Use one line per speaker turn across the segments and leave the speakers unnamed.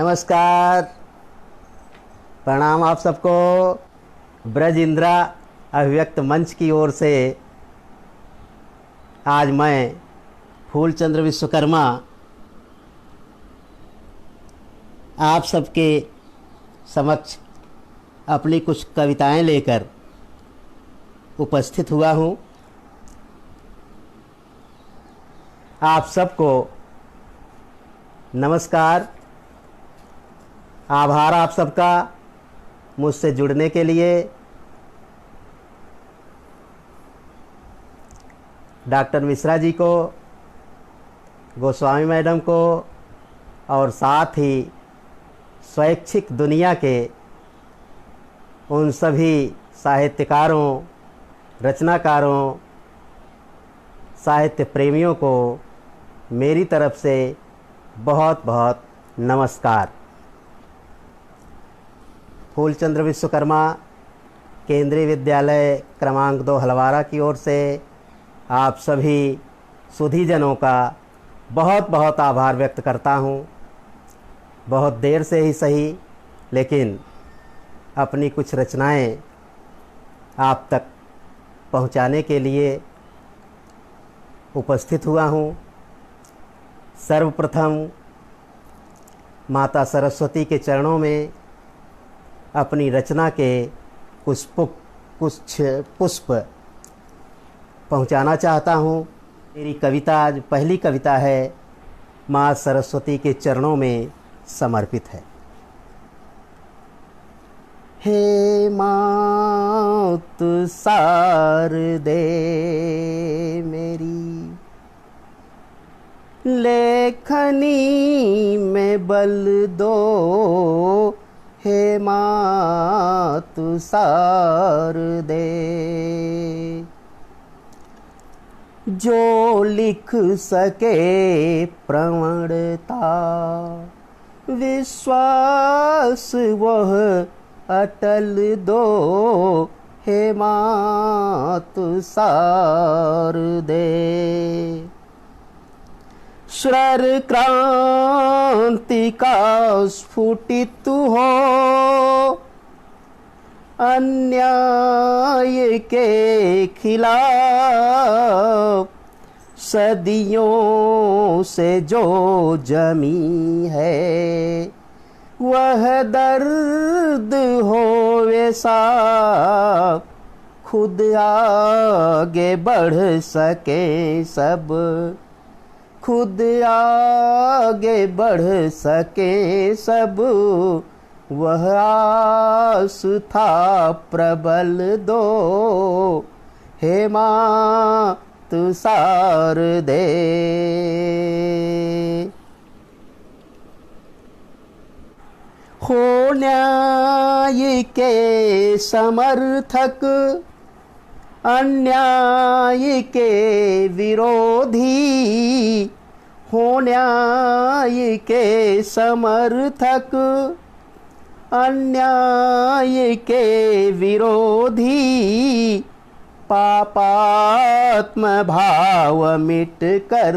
नमस्कार, प्रणाम आप सबको। ब्रज इंद्रा अभिव्यक्त मंच की ओर से आज मैं फूलचंद्र विश्वकर्मा आप सबके समक्ष अपनी कुछ कविताएं लेकर उपस्थित हुआ हूँ। आप सबको नमस्कार, आभार आप सबका मुझसे जुड़ने के लिए। डॉक्टर मिश्रा जी को, गोस्वामी मैडम को और साथ ही स्वैच्छिक दुनिया के उन सभी साहित्यकारों, रचनाकारों, साहित्य प्रेमियों को मेरी तरफ से बहुत बहुत नमस्कार। फूलचंद्र विश्वकर्मा केंद्रीय विद्यालय क्रमांक 2 हलवारा की ओर से आप सभी सुधीजनों का बहुत बहुत आभार व्यक्त करता हूँ। बहुत देर से ही सही, लेकिन अपनी कुछ रचनाएं आप तक पहुँचाने के लिए उपस्थित हुआ हूँ। सर्वप्रथम माता सरस्वती के चरणों में अपनी रचना के कुछ पुष्प पहुंचाना चाहता हूं। मेरी कविता आज पहली कविता है, माँ सरस्वती के चरणों में समर्पित है। हे माँ तू सार दे मेरी, लेखनी में बल दो। हे माँ तू सार दे, जो लिख सके प्रवणता विश्वास वह अटल दो। हे माँ तू सार दे, स्वर क्रांति का स्फुटित हो, अन्याय के खिलाफ सदियों से जो जमी है, वह दर्द हो वैसा खुद आगे बढ़ सके सब, खुद आगे बढ़ सके सब। वह आस था प्रबल दो। हे माँ तू सार दे, हो न्याय के समर्थक, अन्याय के विरोधी। हो न्याय के समर्थक, अन्याय के विरोधी। पापात्म भाव मिट कर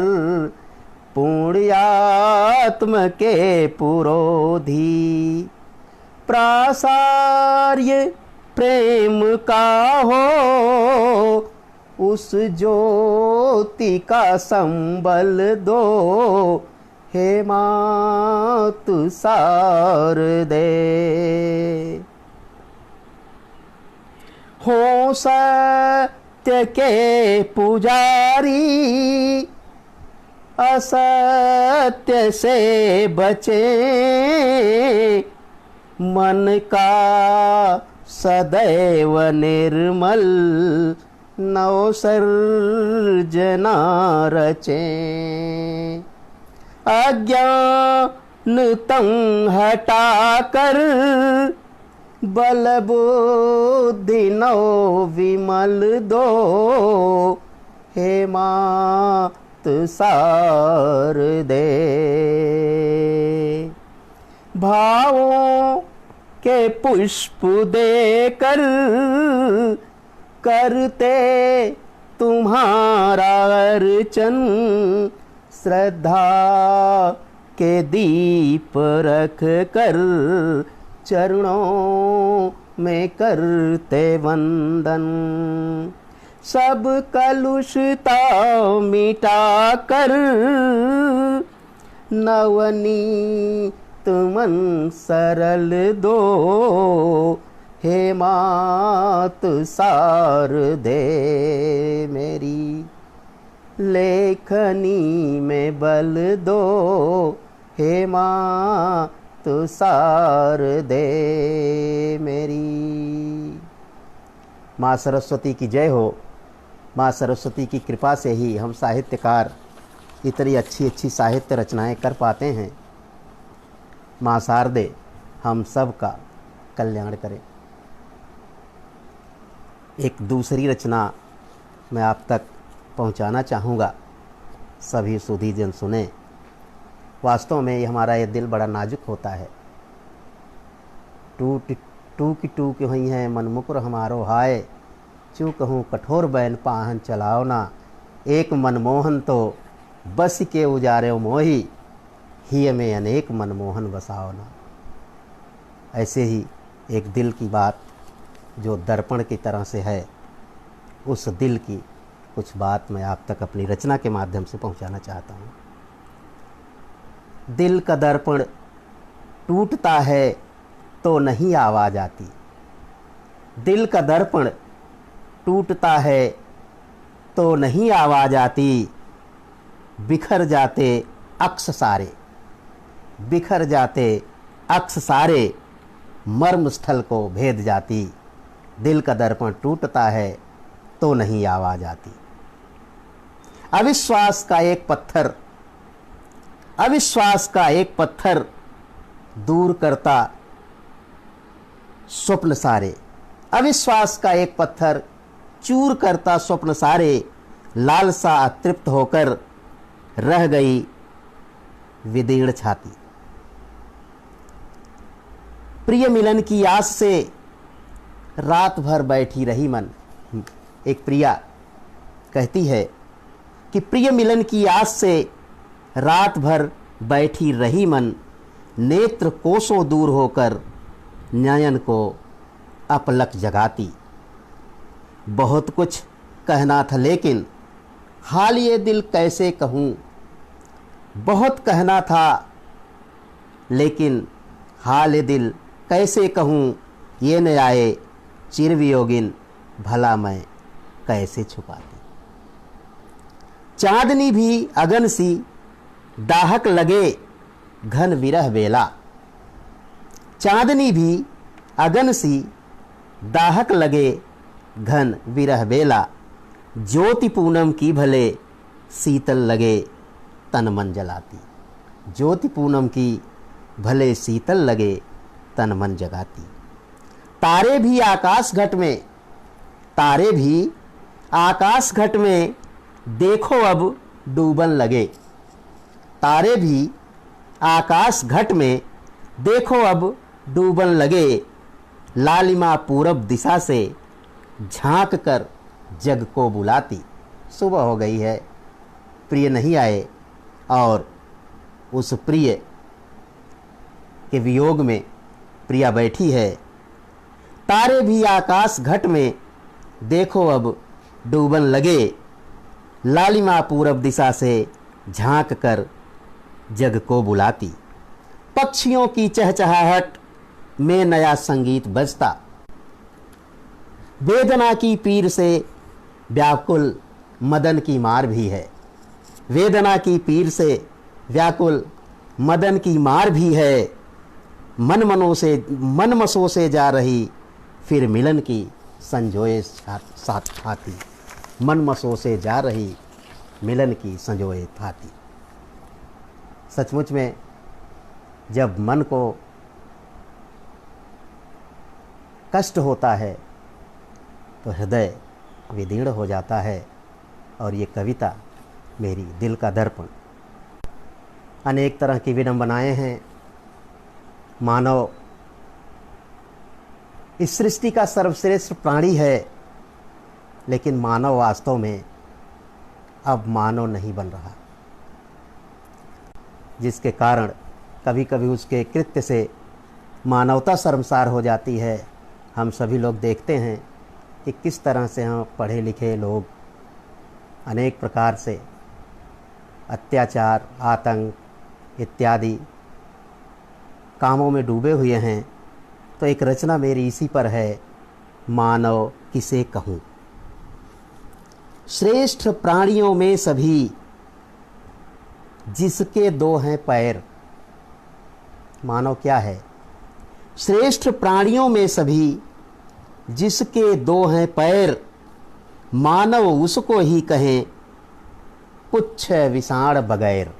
पुण्यात्म के पुरोधी। प्रासार्य प्रेम का हो, उस ज्योति का संबल दो। हे माँ तू सार दे, हो सत्य के पुजारी, असत्य से बचे। मन का सदैव निर्मल नव सर्जना रचे। अज्ञानतम हटाकर बल बुद्धि नव विमल दो। हे माँ तू सार दे, भावों के पुष्प देकर करते तुम्हारा अर्चन। श्रद्धा के दीप रख कर चरणों में करते वंदन। सब कलुषता मिटा कर नवनीत मन सरल दो, हे मात सार दे मेरी। लेखनी में बल दो, हे मात सार दे मेरी। माँ सरस्वती की जय हो। माँ सरस्वती की कृपा से ही हम साहित्यकार इतनी अच्छी अच्छी साहित्य रचनाएं कर पाते हैं। माँ शारदे हम सब का कल्याण करें। एक दूसरी रचना मैं आप तक पहुंचाना चाहूँगा, सभी सुधी जन सुने। वास्तव में ये हमारा ये दिल बड़ा नाजुक होता है। टूक टूक हुई हैं मन मुकुर हमारो हाय, चू कहूँ कठोर बैन पाहन चलाओ ना। एक मनमोहन तो बस के उजारे मोही, ही में अनेक मनमोहन बसाओ ना। ऐसे ही एक दिल की बात जो दर्पण की तरह से है, उस दिल की कुछ बात मैं आप तक अपनी रचना के माध्यम से पहुंचाना चाहता हूं। दिल का दर्पण टूटता है तो नहीं आवाज आती। दिल का दर्पण टूटता है तो नहीं आवाज आती। बिखर जाते अक्स सारे, बिखर जाते अक्स सारे, मर्म स्थल को भेद जाती। दिल का दर्पण टूटता है तो नहीं आवाज आती। अविश्वास का एक पत्थर, अविश्वास का एक पत्थर दूर करता स्वप्न सारे। अविश्वास का एक पत्थर चूर करता स्वप्न सारे। लालसा तृप्त होकर रह गई विदीर्ण छाती। प्रिय मिलन की आस से रात भर बैठी रही मन। एक प्रिया कहती है कि प्रिय मिलन की आस से रात भर बैठी रही मन। नेत्र कोसों दूर होकर नयन को अपलक जगाती। बहुत कुछ कहना था लेकिन हाल ये दिल कैसे कहूँ। बहुत कहना था लेकिन हाल ये दिल कैसे कहूँ। ये न आए चिरवियोगिन भला मैं कैसे छुपाती। चांदनी भी अगन सी दाहक लगे घन विरह बेला। चांदनी भी अगन सी दाहक लगे घन विरह बेला। ज्योति पूनम की भले शीतल लगे तन मन जलाती। ज्योति पूनम की भले शीतल लगे तन मन जगाती। तारे भी आकाश घट में, तारे भी आकाश घट में देखो अब डूबन लगे। तारे भी आकाश घट में देखो अब डूबन लगे। लालिमा पूरब दिशा से झांक कर जग को बुलाती। सुबह हो गई है, प्रिय नहीं आए और उस प्रिय के वियोग में प्रिया बैठी है। तारे भी आकाश घट में देखो अब डूबन लगे। लालिमा पूरब दिशा से झांक कर जग को बुलाती। पक्षियों की चहचहाहट में नया संगीत बजता। वेदना की पीर से व्याकुल मदन की मार भी है। वेदना की पीर से व्याकुल मदन की मार भी है। मन मसों से जा रही फिर मिलन की संजोए साथ थाती। मन मसों से जा रही मिलन की संजोए थाती। सचमुच में जब मन को कष्ट होता है तो हृदय विदीर्ण हो जाता है। और ये कविता मेरी दिल का दर्पण। अनेक तरह की विडंबनाएं हैं। मानव इस सृष्टि का सर्वश्रेष्ठ प्राणी है, लेकिन मानव वास्तव में अब मानव नहीं बन रहा। जिसके कारण कभी कभी उसके कृत्य से मानवता शर्मसार हो जाती है। हम सभी लोग देखते हैं कि किस तरह से हम पढ़े लिखे लोग अनेक प्रकार से अत्याचार, आतंक इत्यादि कामों में डूबे हुए हैं। तो एक रचना मेरी इसी पर है, मानव किसे कहूँ। श्रेष्ठ प्राणियों में सभी जिसके दो हैं पैर। मानव क्या है? श्रेष्ठ प्राणियों में सभी जिसके दो हैं पैर, मानव उसको ही कहें पुच्छ विषाण बगैर।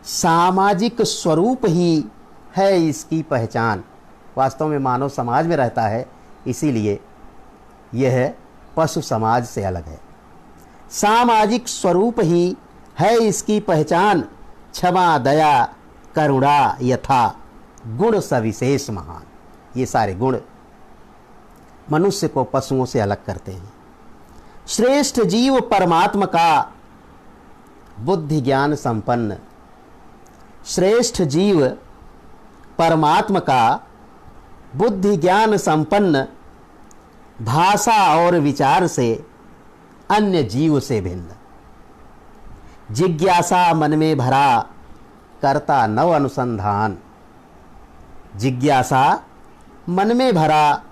सामाजिक स्वरूप ही है इसकी पहचान। वास्तव में मानव समाज में रहता है, इसीलिए यह पशु समाज से अलग है। सामाजिक स्वरूप ही है इसकी पहचान, क्षमा दया करुणा यथा गुण सविशेष महान। ये सारे गुण मनुष्य को पशुओं से अलग करते हैं। श्रेष्ठ जीव परमात्मा का बुद्धि ज्ञान संपन्न। श्रेष्ठ जीव परमात्मा का बुद्धि ज्ञान संपन्न, भाषा और विचार से अन्य जीव से भिन्न। जिज्ञासा मन में भरा करता नव अनुसंधान। जिज्ञासा मन में भरा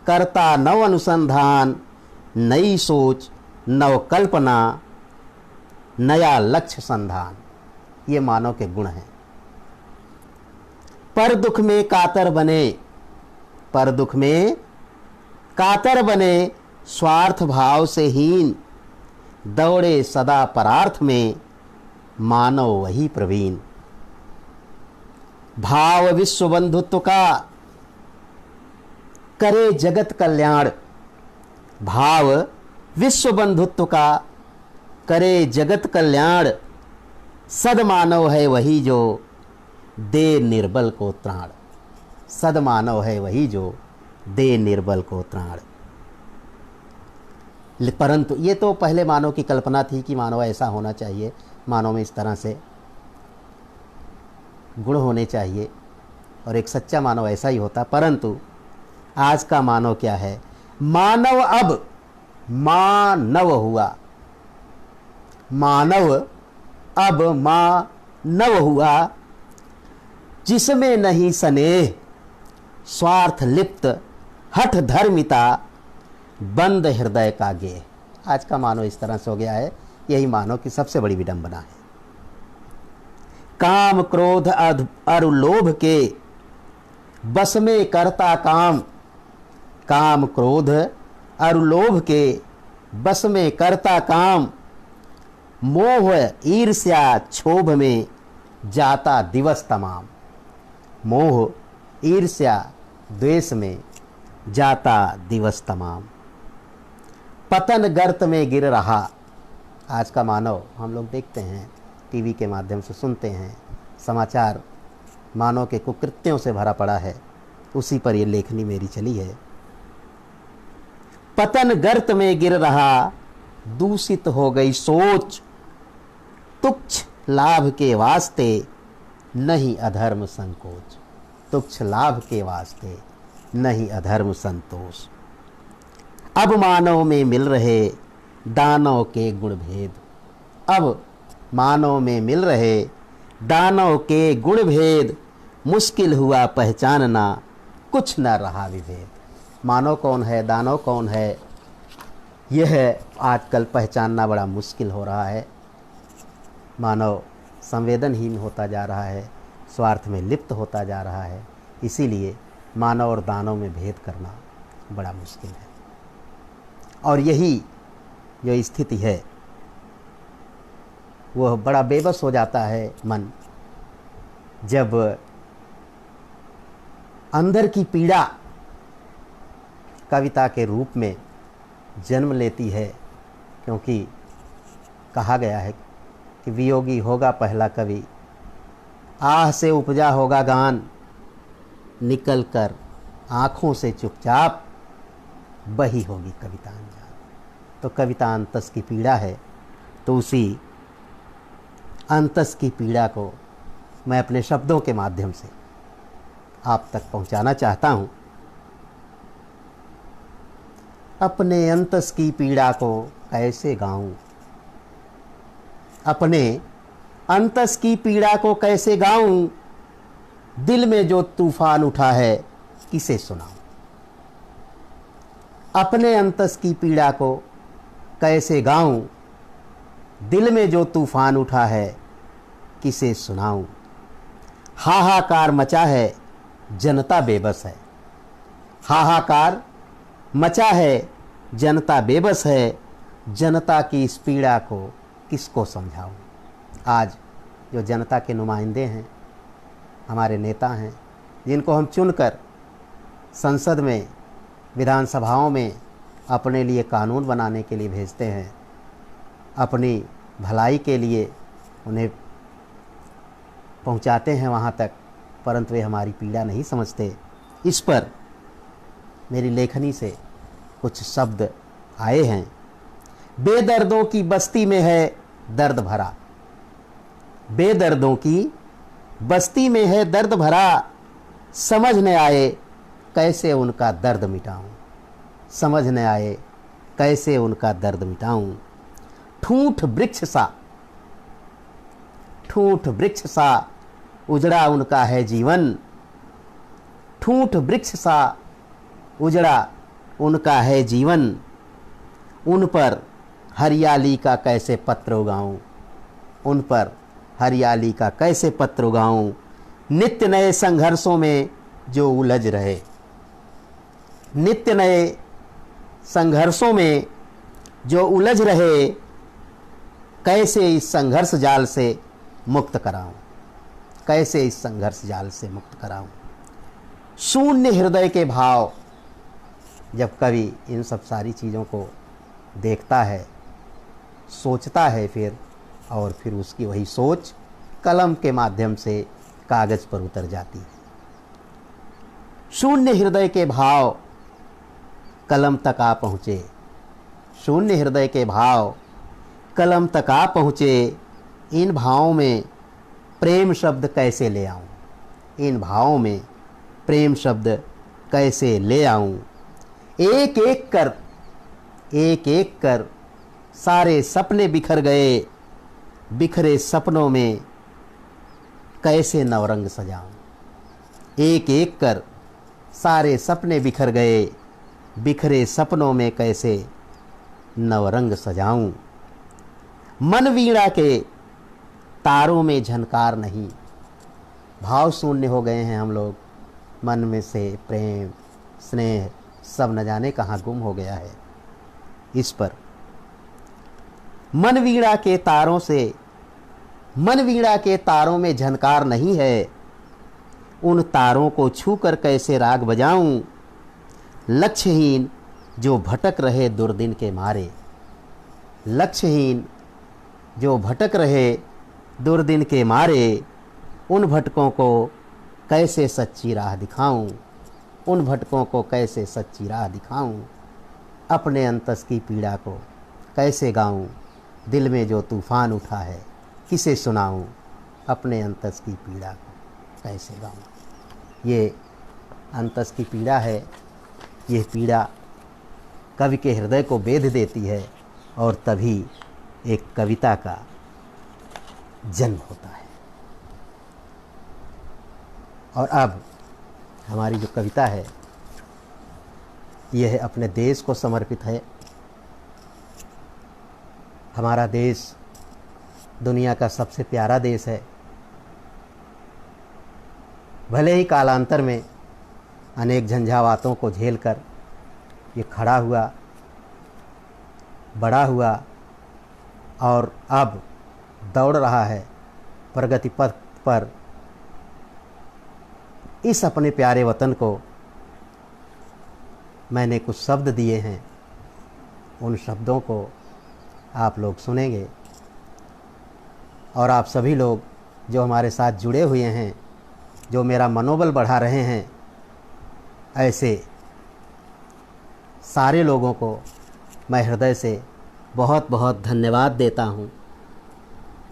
करता नव अनुसंधान, नई सोच नव कल्पना नया लक्ष्य संधान। ये मानव के गुण हैं। पर दुख में कातर बने, पर दुख में कातर बने, स्वार्थ भाव से हीन, दौड़े सदा परार्थ में, मानव वही प्रवीण। भाव विश्व बंधुत्व का करे जगत कल्याण। भाव विश्व बंधुत्व का करे जगत कल्याण, सदमानव है वही जो दे निर्बल को त्राण। सदमानव है वही जो दे निर्बल को त्राण। परंतु ये तो पहले मानव की कल्पना थी कि मानव ऐसा होना चाहिए, मानव में इस तरह से गुण होने चाहिए और एक सच्चा मानव ऐसा ही होता। परंतु आज का मानव क्या है? मानव अब मानव हुआ। मानव अब मानव हुआ, जिसमें नहीं स्नेह स्वार्थ लिप्त हठ धर्मिता, बंद हृदय का गेह। आज का मानव इस तरह से हो गया है। यही मानव की सबसे बड़ी विडंबना है। काम क्रोध और लोभ के बस में करता काम। काम क्रोध और लोभ के बस में करता काम, मोह ईर्ष्या क्षोभ में जाता दिवस तमाम। मोह ईर्ष्या द्वेष में जाता दिवस तमाम। पतन गर्त में गिर रहा। आज का मानव हम लोग देखते हैं, टीवी के माध्यम से सुनते हैं, समाचार मानव के कुकृत्यों से भरा पड़ा है। उसी पर ये लेखनी मेरी चली है। पतन गर्त में गिर रहा, दूषित हो गई सोच, तुच्छ लाभ के वास्ते नहीं अधर्म संकोच। तुच्छ लाभ के वास्ते नहीं अधर्म संतोष। अब मानव में मिल रहे दानव के गुण भेद। अब मानव में मिल रहे दानव के गुण भेद, मुश्किल हुआ पहचानना कुछ न रहा विभेद। मानव कौन है, दानव कौन है, यह आजकल पहचानना बड़ा मुश्किल हो रहा है। मानव संवेदनहीन होता जा रहा है, स्वार्थ में लिप्त होता जा रहा है। इसीलिए मानव और दानव में भेद करना बड़ा मुश्किल है। और यही जो स्थिति है, वह बड़ा बेबस हो जाता है मन, जब अंदर की पीड़ा कविता के रूप में जन्म लेती है। क्योंकि कहा गया है कि वियोगी होगा पहला कवि, आह से उपजा होगा गान, निकल कर आँखों से चुपचाप बही होगी कविता अनजान। तो कविता अंतस की पीड़ा है, तो उसी अंतस की पीड़ा को मैं अपने शब्दों के माध्यम से आप तक पहुंचाना चाहता हूं। अपने अंतस की पीड़ा को कैसे गाऊं, अपने अंतस की पीड़ा को कैसे गाऊं, दिल में जो तूफान उठा है किसे सुनाऊं। अपने अंतस की पीड़ा को कैसे गाऊं, दिल में जो तूफान उठा है किसे सुनाऊं। हाहाकार मचा है, जनता बेबस है। हाहाकार मचा है, जनता बेबस है। जनता की इस पीड़ा को किसको समझाऊं। आज जो जनता के नुमाइंदे हैं, हमारे नेता हैं, जिनको हम चुनकर संसद में, विधानसभाओं में अपने लिए कानून बनाने के लिए भेजते हैं, अपनी भलाई के लिए उन्हें पहुंचाते हैं वहां तक, परंतु वे हमारी पीड़ा नहीं समझते। इस पर मेरी लेखनी से कुछ शब्द आए हैं। बेदर्दों की बस्ती में है दर्द भरा, बेदर्दों की बस्ती में है दर्द भरा। समझ न आए कैसे उनका दर्द मिटाऊं, समझ न आए कैसे उनका दर्द मिटाऊं। ठूंठ वृक्ष सा, ठूंठ वृक्ष सा उजड़ा उनका है जीवन। ठूंठ वृक्ष सा उजड़ा उनका है जीवन। उन पर हरियाली का कैसे पत्र उगाऊं, उन पर हरियाली का कैसे पत्र उगाऊं। नित्य नए संघर्षों में जो उलझ रहे, नित्य नए संघर्षों में जो उलझ रहे, कैसे इस संघर्ष जाल से मुक्त कराऊं, कैसे इस संघर्ष जाल से मुक्त कराऊं। शून्य हृदय के भाव, जब कवि इन सब सारी चीज़ों को देखता है, सोचता है और फिर उसकी वही सोच कलम के माध्यम से कागज पर उतर जाती है। शून्य हृदय के भाव कलम तक आ पहुँचे, शून्य हृदय के भाव कलम तक आ पहुँचे। इन भावों में प्रेम शब्द कैसे ले आऊं, इन भावों में प्रेम शब्द कैसे ले आऊं। एक एक कर सारे सपने बिखर गए, बिखरे सपनों में कैसे नवरंग सजाऊं। एक एक कर सारे सपने बिखर गए, बिखरे सपनों में कैसे नवरंग सजाऊं। मन वीणा के तारों में झनकार नहीं, भाव शून्य हो गए हैं हम लोग। मन में से प्रेम स्नेह सब न जाने कहाँ गुम हो गया है। इस पर मन वीणा के तारों से, मन वीणा के तारों में झनकार नहीं है। उन तारों को छूकर कैसे राग बजाऊं। लक्ष्यहीन जो भटक रहे दुर्दिन के मारे, लक्ष्यहीन जो भटक रहे दुर्दिन के मारे। उन भटकों को कैसे सच्ची राह दिखाऊं, उन भटकों को कैसे सच्ची राह दिखाऊं। अपने अंतस की पीड़ा को कैसे गाऊं, दिल में जो तूफान उठा है किसे सुनाऊं। अपने अंतस की पीड़ा को कैसे गाऊं। ये अंतस की पीड़ा है, ये पीड़ा कवि के हृदय को बेध देती है और तभी एक कविता का जन्म होता है। और अब हमारी जो कविता है यह अपने देश को समर्पित है। हमारा देश दुनिया का सबसे प्यारा देश है। भले ही कालांतर में अनेक झंझावातों को झेलकर ये खड़ा हुआ, बड़ा हुआ और अब दौड़ रहा है प्रगति पथ पर। इस अपने प्यारे वतन को मैंने कुछ शब्द दिए हैं, उन शब्दों को आप लोग सुनेंगे और आप सभी लोग जो हमारे साथ जुड़े हुए हैं, जो मेरा मनोबल बढ़ा रहे हैं, ऐसे सारे लोगों को मैं हृदय से बहुत बहुत धन्यवाद देता हूँ।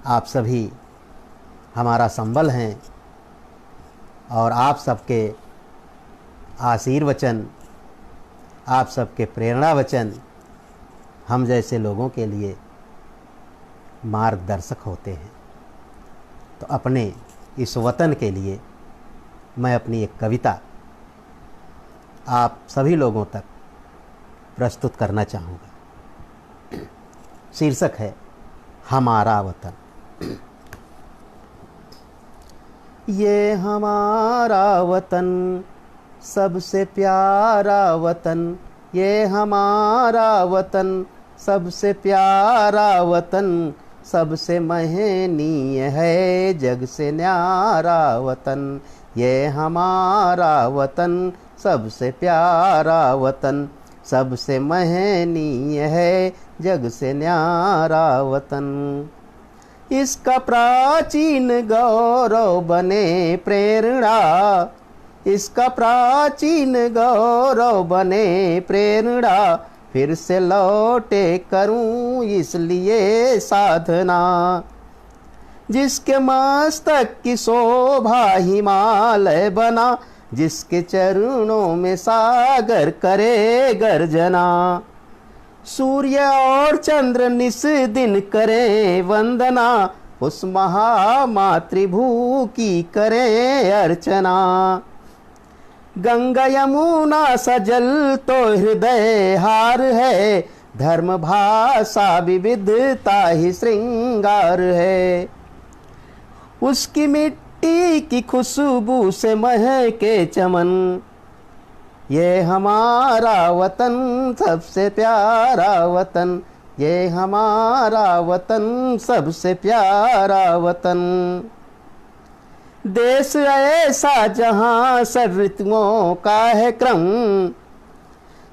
आप सभी हमारा संबल हैं और आप सबके आशीर्वचन, आप सबके प्रेरणा वचन हम जैसे लोगों के लिए मार्गदर्शक होते हैं। तो अपने इस वतन के लिए मैं अपनी एक कविता आप सभी लोगों तक प्रस्तुत करना चाहूँगा। शीर्षक है हमारा वतन। ये हमारा वतन सबसे प्यारा वतन, ये हमारा वतन सबसे प्यारा वतन, सबसे महनीय है जग से न्यारा वतन। ये हमारा वतन सबसे प्यारा वतन, सबसे महनीय है जग से न्यारा वतन। इसका प्राचीन गौरव बने प्रेरणा, इसका प्राचीन गौरव बने प्रेरणा, फिर से लौटे करूं इसलिए साधना। जिसके मस्तक की शोभा हिमालय बना, जिसके चरणों में सागर करे गर्जना। सूर्य और चंद्र निस दिन करे वंदना, उस महामातृभू की करे अर्चना। गंगा यमुना सजल तो हृदय हार है, धर्म भाषा विविधता ही श्रृंगार है। उसकी मिट्टी की खुशबू से महके चमन, ये हमारा वतन सबसे प्यारा वतन, ये हमारा वतन सबसे प्यारा वतन। देश ऐसा जहाँ सब ऋतुओं का है क्रम,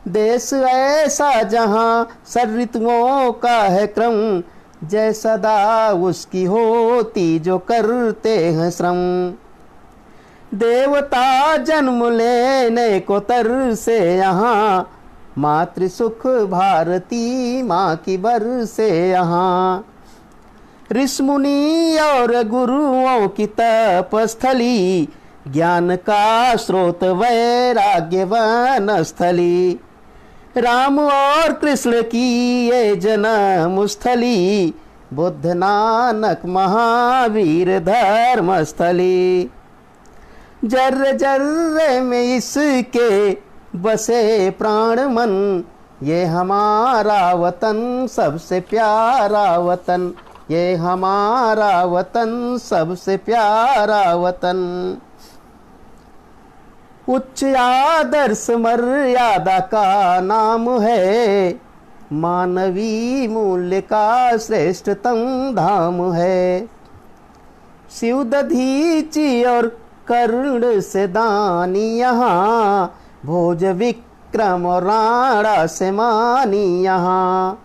देश ऐसा जहाँ सब ऋतुओं का है क्रम, जय सदा उसकी होती जो करते हैं श्रम। देवता जन्म लेने को तरसे यहाँ, मातृ सुख भारती माँ की बरसे यहाँ। ऋषि मुनि और गुरुओं की तपस्थली, ज्ञान का स्रोत वैराग्य वनस्थली। राम और कृष्ण की ये जन्म स्थली, बुद्ध नानक महावीर धर्मस्थली। जर्रे जर्रे में इसके बसे प्राण मन, ये हमारा वतन सबसे प्यारा वतन, ये हमारा वतन सबसे प्यारा वतन। उच्च आदर्श मर्यादा का नाम है, मानवीय मूल्य का श्रेष्ठतम धाम है। शिव दधीचि और कर्ण से दानी यहाँ, भोज विक्रम और राणा से मानी यहाँ।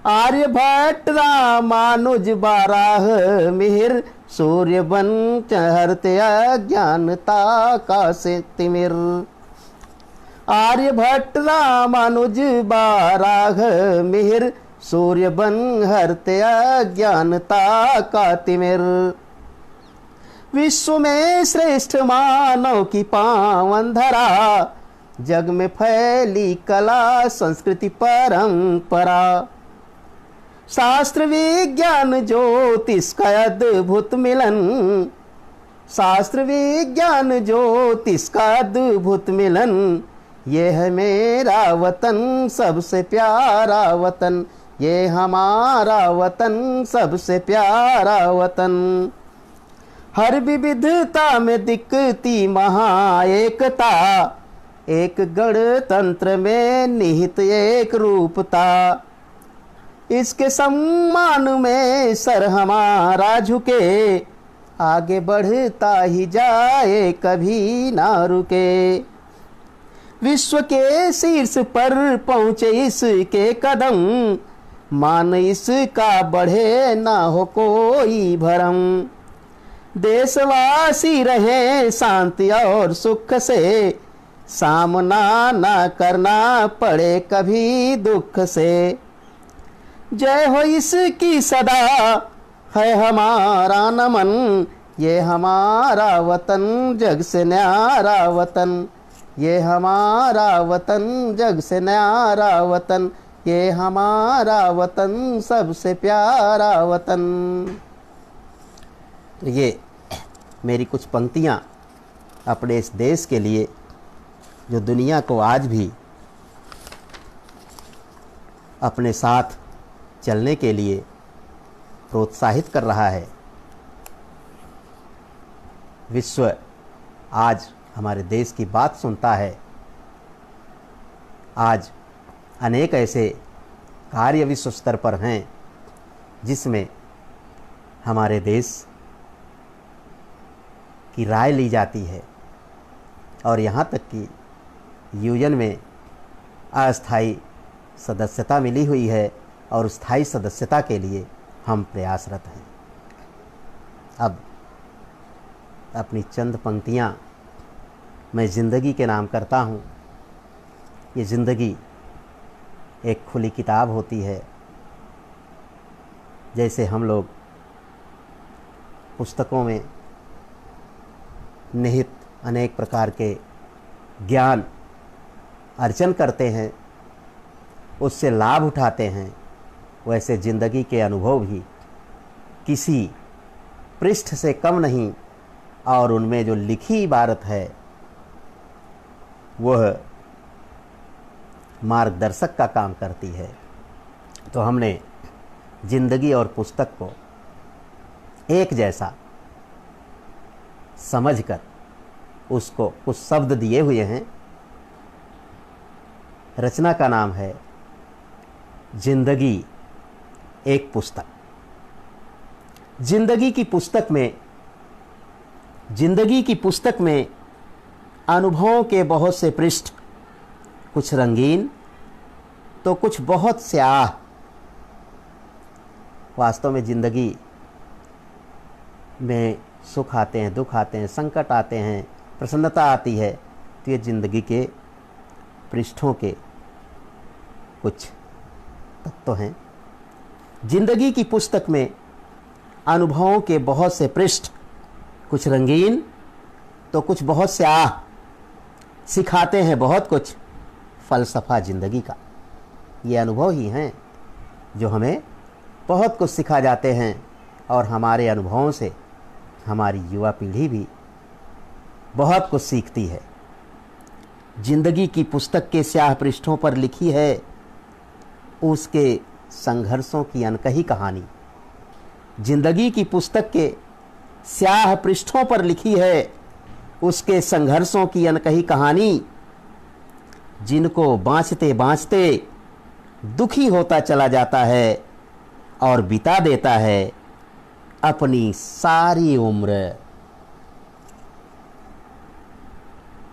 आर्यभट्ट रामानुज बाराह मिहिर, सूर्य बन चहरते अज्ञानता का से तिमिर। आर्यभट्ट रामानुज बाराह मिहिर, सूर्य बन हरते अज्ञानता का तिमिर। विश्व में श्रेष्ठ मानव की पावन धरा, जग में फैली कला संस्कृति परंपरा। शास्त्र विज्ञान ज्योतिष का अद्भुत मिलन, शास्त्र विज्ञान ज्योतिष का अद्भुत मिलन। ये है मेरा वतन सबसे प्यारा वतन, ये हमारा वतन सबसे प्यारा वतन। हर विविधता में दिखती महा एकता, एक गणतंत्र में निहित एक रूपता। इसके सम्मान में सर हमारा झुके, आगे बढ़ता ही जाए कभी ना रुके। विश्व के शीर्ष पर पहुँचे इसके कदम, मान इसका बढ़े ना हो कोई भरम। देशवासी रहे शांति और सुख से, सामना ना करना पड़े कभी दुख से। जय हो इसकी सदा है हमारा नमन, ये हमारा वतन जग से न्यारा वतन, ये हमारा वतन जग से न्यारा वतन, ये हमारा वतन सबसे प्यारा वतन। तो ये मेरी कुछ पंक्तियाँ अपने इस देश के लिए, जो दुनिया को आज भी अपने साथ चलने के लिए प्रोत्साहित कर रहा है। विश्व आज हमारे देश की बात सुनता है। आज अनेक ऐसे कार्य विश्व स्तर पर हैं जिसमें हमारे देश की राय ली जाती है, और यहाँ तक कि यूएन में अस्थायी सदस्यता मिली हुई है, और स्थायी सदस्यता के लिए हम प्रयासरत हैं। अब अपनी चंद पंक्तियाँ मैं ज़िंदगी के नाम करता हूँ। ये ज़िंदगी एक खुली किताब होती है। जैसे हम लोग पुस्तकों में निहित अनेक प्रकार के ज्ञान अर्जन करते हैं, उससे लाभ उठाते हैं, वैसे ज़िंदगी के अनुभव भी किसी पृष्ठ से कम नहीं, और उनमें जो लिखी इबारत है वह मार्गदर्शक का काम करती है। तो हमने ज़िंदगी और पुस्तक को एक जैसा समझकर उसको कुछ शब्द दिए हुए हैं। रचना का नाम है जिंदगी एक पुस्तक। जिंदगी की पुस्तक में अनुभवों के बहुत से पृष्ठ, कुछ रंगीन तो कुछ बहुत स्याह। वास्तव में जिंदगी में सुख आते हैं, दुख आते हैं, संकट आते हैं, प्रसन्नता आती है। तो ये जिंदगी के पृष्ठों के कुछ तत्व हैं। जिंदगी की पुस्तक में अनुभवों के बहुत से पृष्ठ, कुछ रंगीन तो कुछ बहुत स्याह, सिखाते हैं बहुत कुछ। फ़लसफ़ा ज़िंदगी का ये अनुभव ही हैं जो हमें बहुत कुछ सिखा जाते हैं, और हमारे अनुभवों से हमारी युवा पीढ़ी भी बहुत कुछ सीखती है। जिंदगी की पुस्तक के स्याह पृष्ठों पर लिखी है उसके संघर्षों की अनकही कहानी। जिंदगी की पुस्तक के स्याह पृष्ठों पर लिखी है उसके संघर्षों की अनकही कहानी, जिनको बाँचते बाँचते दुखी होता चला जाता है और बिता देता है अपनी सारी उम्र,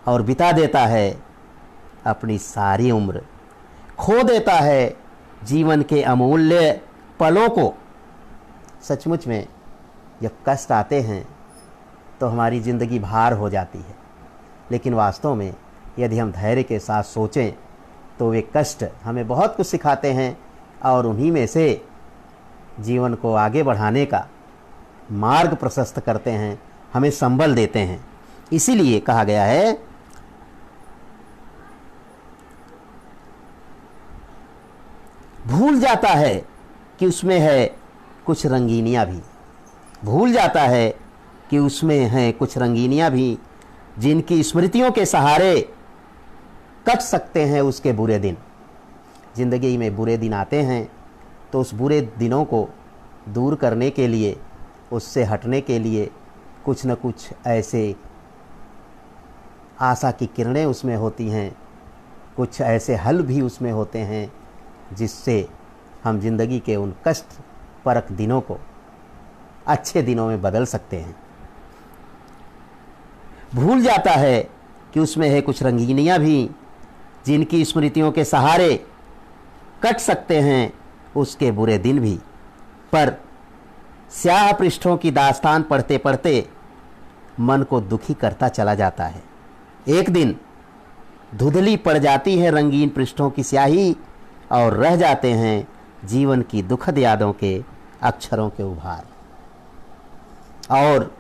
और बिता देता है अपनी सारी उम्र, खो देता है जीवन के अमूल्य पलों को। सचमुच में जब कष्ट आते हैं तो हमारी ज़िंदगी भार हो जाती है, लेकिन वास्तव में यदि हम धैर्य के साथ सोचें तो वे कष्ट हमें बहुत कुछ सिखाते हैं, और उन्हीं में से जीवन को आगे बढ़ाने का मार्ग प्रशस्त करते हैं, हमें संबल देते हैं। इसीलिए कहा गया है भूल जाता है कि उसमें है कुछ रंगीनियाँ भी, भूल जाता है कि उसमें हैं कुछ रंगीनियाँ भी, जिनकी स्मृतियों के सहारे कट सकते हैं उसके बुरे दिन। ज़िंदगी में बुरे दिन आते हैं तो उस बुरे दिनों को दूर करने के लिए, उससे हटने के लिए कुछ न कुछ ऐसे आशा की किरणें उसमें होती हैं, कुछ ऐसे हल भी उसमें होते हैं जिससे हम ज़िंदगी के उन कष्ट परक दिनों को अच्छे दिनों में बदल सकते हैं। भूल जाता है कि उसमें है कुछ रंगीनियाँ भी, जिनकी स्मृतियों के सहारे कट सकते हैं उसके बुरे दिन भी। पर स्याह पृष्ठों की दास्तान पढ़ते पढ़ते मन को दुखी करता चला जाता है। एक दिन धुंधली पड़ जाती है रंगीन पृष्ठों की स्याही, और रह जाते हैं जीवन की दुखद यादों के अक्षरों के उभार। और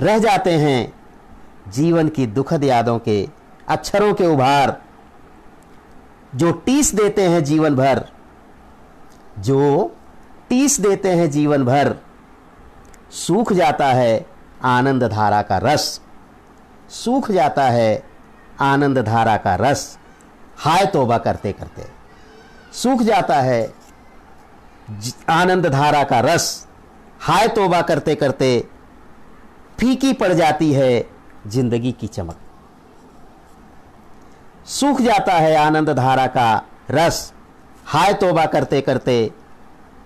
रह जाते हैं जीवन की दुखद यादों के अक्षरों के उभार, जो टीस देते हैं जीवन भर, जो टीस देते हैं जीवन भर। सूख जाता है आनंद धारा का रस, सूख जाता है आनंद धारा का रस, हाय तौबा करते करते। सूख जाता है आनंद धारा का रस, हाय तौबा करते करते। फीकी पड़ जाती है जिंदगी की चमक। सूख जाता है आनंद धारा का रस, हाय तौबा करते करते।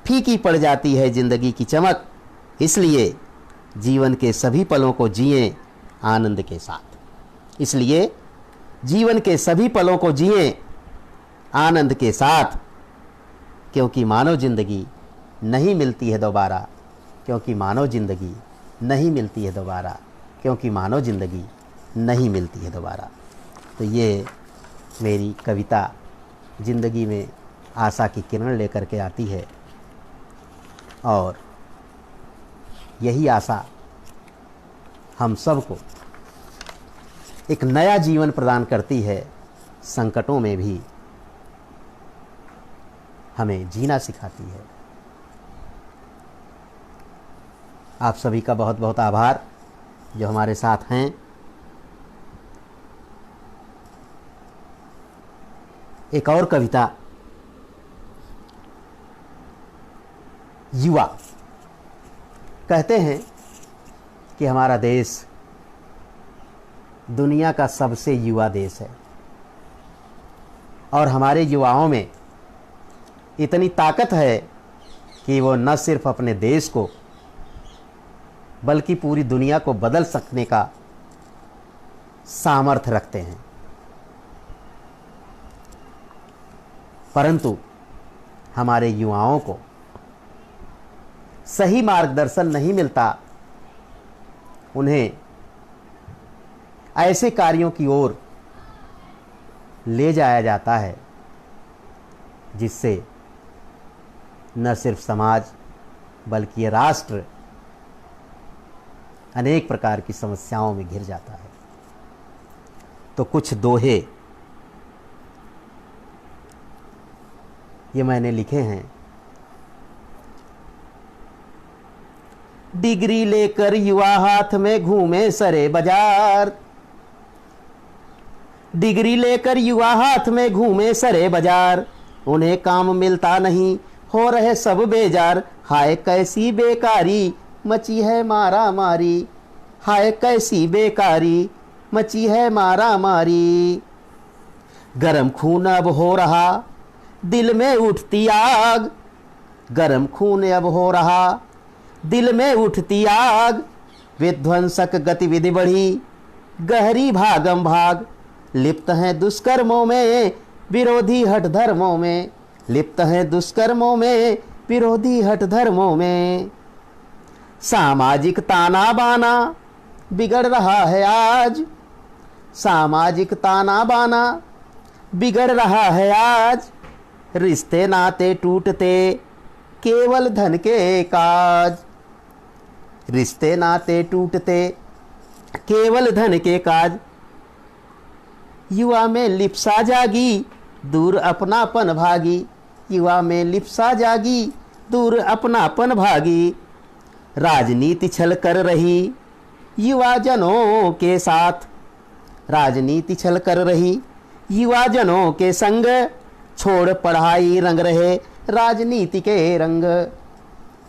फीकी पड़ जाती है जिंदगी की चमक। इसलिए जीवन के सभी पलों को जिएं आनंद के साथ। इसलिए जीवन के सभी पलों को जिएं आनंद के साथ, क्योंकि मानव जिंदगी नहीं मिलती है दोबारा, क्योंकि मानव जिंदगी नहीं मिलती है दोबारा, क्योंकि मानव जिंदगी नहीं मिलती है दोबारा। तो ये मेरी कविता ज़िंदगी में आशा की किरण लेकर के आती है, और यही आशा हम सबको एक नया जीवन प्रदान करती है। संकटों में भी हमें जीना सिखाती है। आप सभी का बहुत बहुत आभार जो हमारे साथ हैं। एक और कविता, युवा। कहते हैं कि हमारा देश दुनिया का सबसे युवा देश है, और हमारे युवाओं में इतनी ताकत है कि वो न सिर्फ अपने देश को बल्कि पूरी दुनिया को बदल सकने का सामर्थ्य रखते हैं। परंतु हमारे युवाओं को सही मार्गदर्शन नहीं मिलता, उन्हें ऐसे कार्यों की ओर ले जाया जाता है जिससे न सिर्फ समाज बल्कि राष्ट्र अनेक प्रकार की समस्याओं में घिर जाता है। तो कुछ दोहे ये मैंने लिखे हैं। डिग्री लेकर युवा हाथ में घूमे सरे बाजार, डिग्री लेकर युवा हाथ में घूमे सरे बाजार। उन्हें काम मिलता नहीं, हो रहे सब बेजार। हाय कैसी बेकारी मची है मारा मारी, हाय कैसी बेकारी मची है मारा मारी। गरम खून अब हो रहा दिल में उठती आग, गरम खून अब हो रहा दिल में उठती आग। विध्वंसक गतिविधि बढ़ी गहरी भागम भाग। लिप्त हैं दुष्कर्मों में विरोधी हठ धर्मों में, लिप्त हैं दुष्कर्मों में विरोधी हठ धर्मों में। सामाजिक ताना बाना बिगड़ रहा है आज, सामाजिक ताना बाना बिगड़ रहा है आज। रिश्ते नाते टूटते केवल धन के काज, रिश्ते नाते टूटते केवल धन के काज। युवा में लिप्सा जागी दूर अपनापन भागी, युवा में लिप्सा जागी दूर अपनापन भागी। राजनीति छल कर रही युवा जनों के साथ, राजनीति छल कर रही युवा जनों के संग। छोड़ पढ़ाई रंग रहे राजनीति के रंग,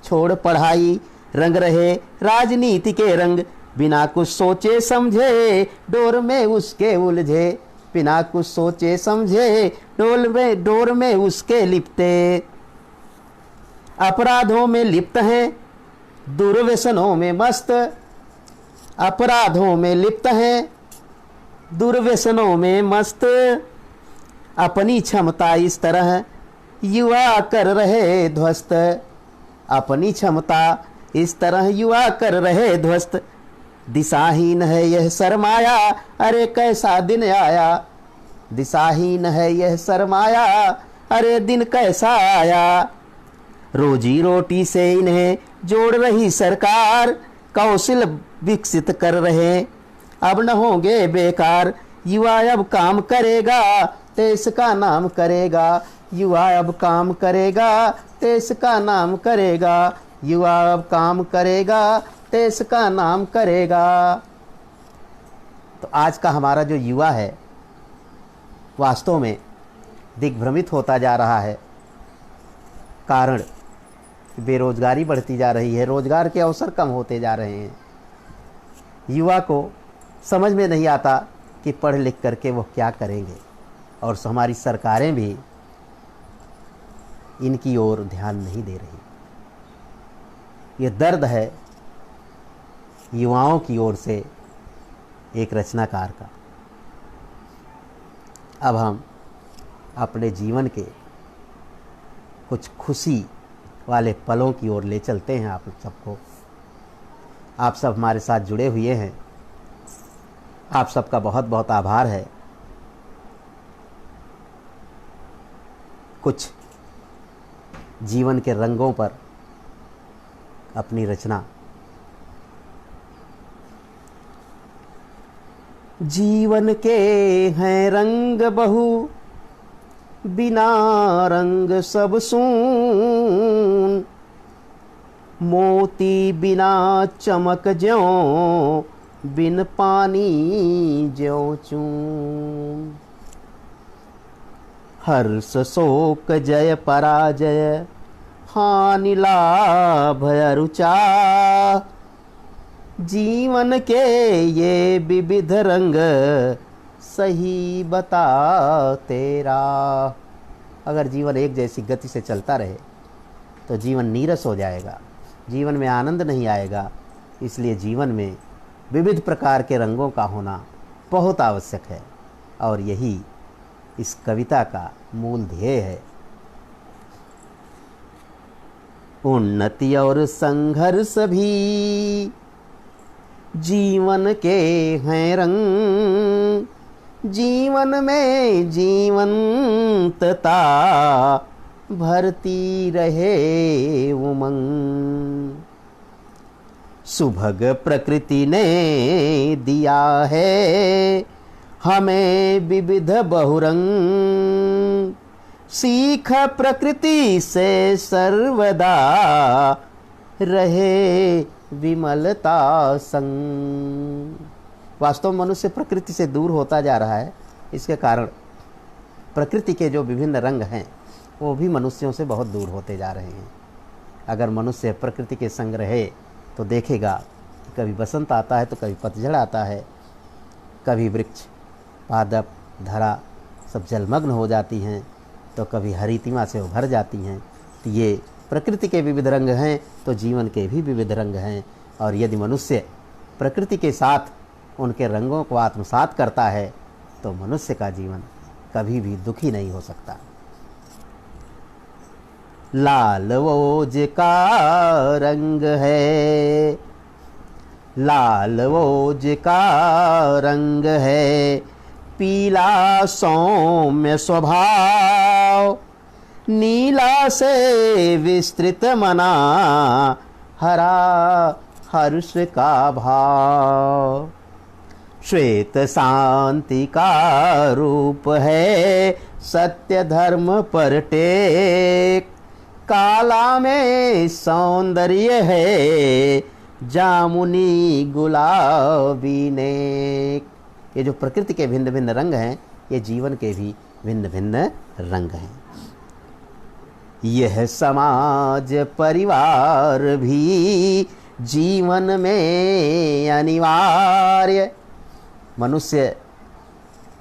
छोड़ पढ़ाई रंग रहे राजनीति के रंग। बिना कुछ सोचे समझे डोर में उसके उलझे, बिना कुछ सोचे समझे डोर में उसके लिपटे। अपराधों में लिप्त हैं दुर्व्यसनों में मस्त, अपराधों में लिप्त हैं दुर्व्यसनों में मस्त। अपनी क्षमता इस तरह युवा कर रहे ध्वस्त, अपनी क्षमता इस तरह युवा कर रहे ध्वस्त। दिशाहीन है यह सरमाया अरे कैसा दिन आया, दिशाहीन है यह सरमाया अरे दिन कैसा आया। रोजी रोटी से इन्हें जोड़ रही सरकार, कौशल विकसित कर रहे अब न होंगे बेकार। युवा अब काम करेगा देश का नाम करेगा, युवा अब काम करेगा देश का नाम करेगा, युवा अब काम करेगा देश का नाम करेगा। तो आज का हमारा जो युवा है वास्तव में दिग्भ्रमित होता जा रहा है। कारण बेरोजगारी बढ़ती जा रही है, रोजगार के अवसर कम होते जा रहे हैं। युवा को समझ में नहीं आता कि पढ़ लिख करके वो क्या करेंगे, और हमारी सरकारें भी इनकी ओर ध्यान नहीं दे रही। ये दर्द है युवाओं की ओर से एक रचनाकार का। अब हम अपने जीवन के कुछ खुशी वाले पलों की ओर ले चलते हैं आप सबको। आप सब हमारे साथ जुड़े हुए हैं, आप सबका बहुत बहुत आभार है। कुछ जीवन के रंगों पर अपनी रचना। जीवन के हैं रंग बहु, बिना रंग सब सून, मोती बिना चमक ज्यों, बिन पानी ज्यों चून। हर्ष शोक जय पराजय, हानि लाभ अरुचा, जीवन के ये विविध रंग, सही बता तेरा। अगर जीवन एक जैसी गति से चलता रहे तो जीवन नीरस हो जाएगा, जीवन में आनंद नहीं आएगा। इसलिए जीवन में विविध प्रकार के रंगों का होना बहुत आवश्यक है, और यही इस कविता का मूल ध्येय है। उन्नति और संघर्ष भी जीवन के हैं रंग, जीवन में जीवंतता भरती रहे उमंग। सुभग प्रकृति ने दिया है हमें विविध बहुरंग, सीख प्रकृति से सर्वदा रहे विमलता संग। वास्तव में मनुष्य प्रकृति से दूर होता जा रहा है। इसके कारण प्रकृति के जो विभिन्न रंग हैं वो भी मनुष्यों से बहुत दूर होते जा रहे हैं। अगर मनुष्य प्रकृति के संग रहे तो देखेगा कभी बसंत आता है तो कभी पतझड़ आता है, कभी वृक्ष पादप धरा सब जलमग्न हो जाती हैं, तो कभी हरितिमा से उभर जाती हैं। तो ये प्रकृति के विविध रंग हैं, तो जीवन के भी विविध रंग हैं। और यदि मनुष्य प्रकृति के साथ उनके रंगों को आत्मसात करता है तो मनुष्य का जीवन कभी भी दुखी नहीं हो सकता। लाल ओज का रंग है, लाल ओज का रंग है, पीला सौम्य स्वभाव, नीला से विस्तृत मना, हरा हर्ष का भाव। श्वेत शांति का रूप है, सत्य धर्म पर टेक, काला में सौंदर्य है, जामुनी गुलाबी नेक। ये जो प्रकृति के भिन्न भिन्न रंग हैं, ये जीवन के भी भिन्न भिन्न रंग हैं। यह समाज परिवार भी जीवन में अनिवार्य। मनुष्य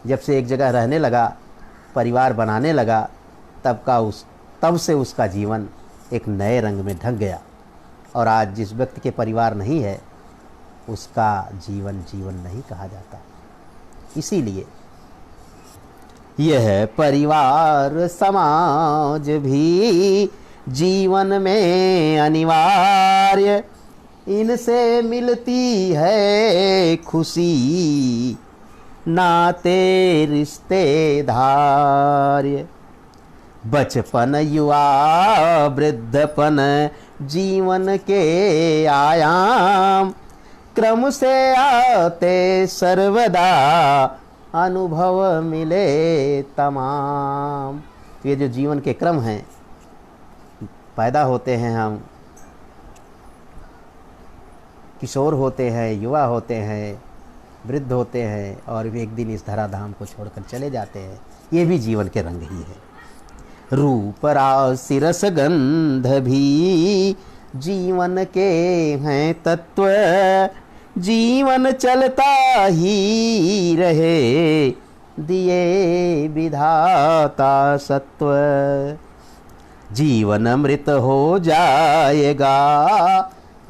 जब से एक जगह रहने लगा, परिवार बनाने लगा, तब से उसका जीवन एक नए रंग में ढंग गया। और आज जिस व्यक्ति के परिवार नहीं है उसका जीवन जीवन नहीं कहा जाता। इसीलिए यह परिवार समाज भी जीवन में अनिवार्य, इनसे मिलती है खुशी, नाते रिश्तेदार। बचपन युवा वृद्धपन जीवन के आयाम, क्रम से आते सर्वदा अनुभव मिले तमाम। ये जो जीवन के क्रम हैं, पैदा होते हैं हम, किशोर होते हैं, युवा होते हैं, वृद्ध होते हैं और एक दिन इस धराधाम को छोड़कर चले जाते हैं। ये भी जीवन के रंग ही है। रूप रास रस गंध भी जीवन के हैं तत्व, जीवन चलता ही रहे दिए विधाता सत्व। जीवन अमृत हो जाएगा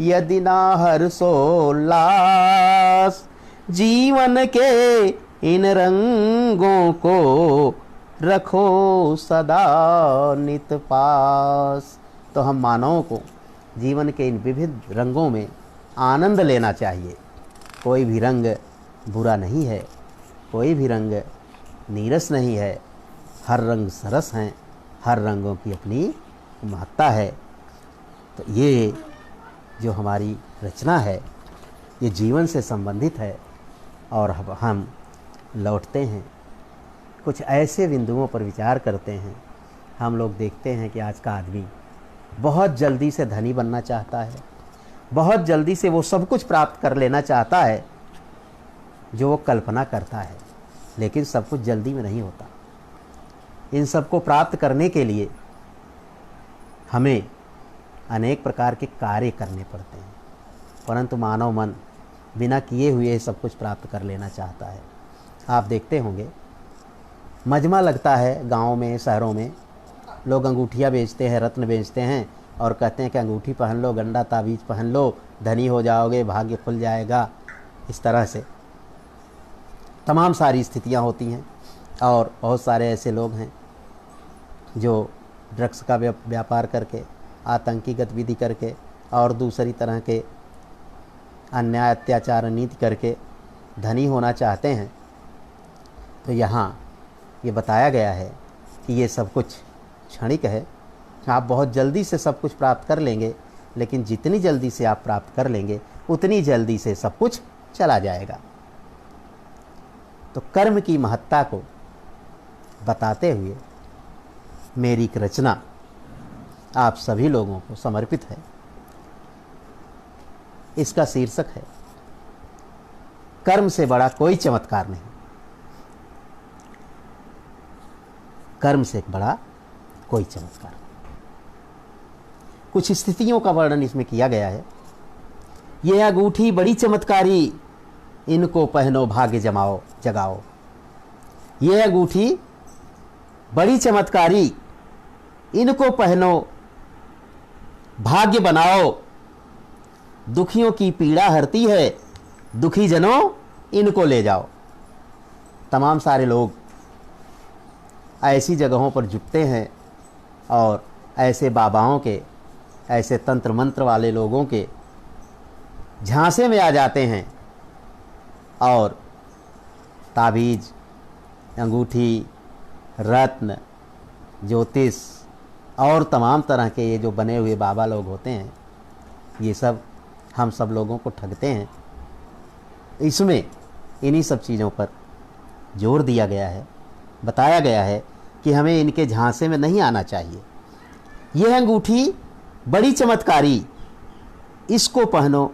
यदि ना हर्षोल्लास, जीवन के इन रंगों को रखो सदा नित पास। तो हम मानवों को जीवन के इन विविध रंगों में आनंद लेना चाहिए। कोई भी रंग बुरा नहीं है, कोई भी रंग नीरस नहीं है, हर रंग सरस हैं, हर रंगों की अपनी महत्ता है। तो ये जो हमारी रचना है ये जीवन से संबंधित है। और हम लौटते हैं, कुछ ऐसे बिंदुओं पर विचार करते हैं। हम लोग देखते हैं कि आज का आदमी बहुत जल्दी से धनी बनना चाहता है, बहुत जल्दी से वो सब कुछ प्राप्त कर लेना चाहता है जो वो कल्पना करता है, लेकिन सब कुछ जल्दी में नहीं होता। इन सब को प्राप्त करने के लिए हमें अनेक प्रकार के कार्य करने पड़ते हैं, परंतु मानव मन बिना किए हुए सब कुछ प्राप्त कर लेना चाहता है। आप देखते होंगे मजमा लगता है गाँव में, शहरों में लोग अंगूठियाँ बेचते हैं, रत्न बेचते हैं और कहते हैं कि अंगूठी पहन लो, गंडा ताबीज़ पहन लो, धनी हो जाओगे, भाग्य खुल जाएगा। इस तरह से तमाम सारी स्थितियाँ होती हैं। और बहुत सारे ऐसे लोग हैं जो ड्रग्स का व्यापार करके, आतंकी गतिविधि करके और दूसरी तरह के अन्याय अत्याचार नीति करके धनी होना चाहते हैं। तो यहाँ ये बताया गया है कि ये सब कुछ क्षणिक है। आप बहुत जल्दी से सब कुछ प्राप्त कर लेंगे, लेकिन जितनी जल्दी से आप प्राप्त कर लेंगे उतनी जल्दी से सब कुछ चला जाएगा। तो कर्म की महत्ता को बताते हुए मेरी एक रचना आप सभी लोगों को समर्पित है। इसका शीर्षक है कर्म से बड़ा कोई चमत्कार नहीं। कर्म से बड़ा कोई चमत्कार। कुछ स्थितियों का वर्णन इसमें किया गया है। यह अंगूठी बड़ी चमत्कारी, इनको पहनो भाग्य जगाओ। यह अंगूठी बड़ी चमत्कारी, इनको पहनो भाग्य बनाओ। दुखियों की पीड़ा हरती है, दुखी जनों इनको ले जाओ। तमाम सारे लोग ऐसी जगहों पर जुटते हैं और ऐसे बाबाओं के, ऐसे तंत्र मंत्र वाले लोगों के झांसे में आ जाते हैं और ताबीज, अंगूठी, रत्न, ज्योतिष और तमाम तरह के ये जो बने हुए बाबा लोग होते हैं, ये सब हम सब लोगों को ठगते हैं। इसमें इन्हीं सब चीज़ों पर जोर दिया गया है, बताया गया है कि हमें इनके झांसे में नहीं आना चाहिए। यह अंगूठी बड़ी चमत्कारी, इसको पहनो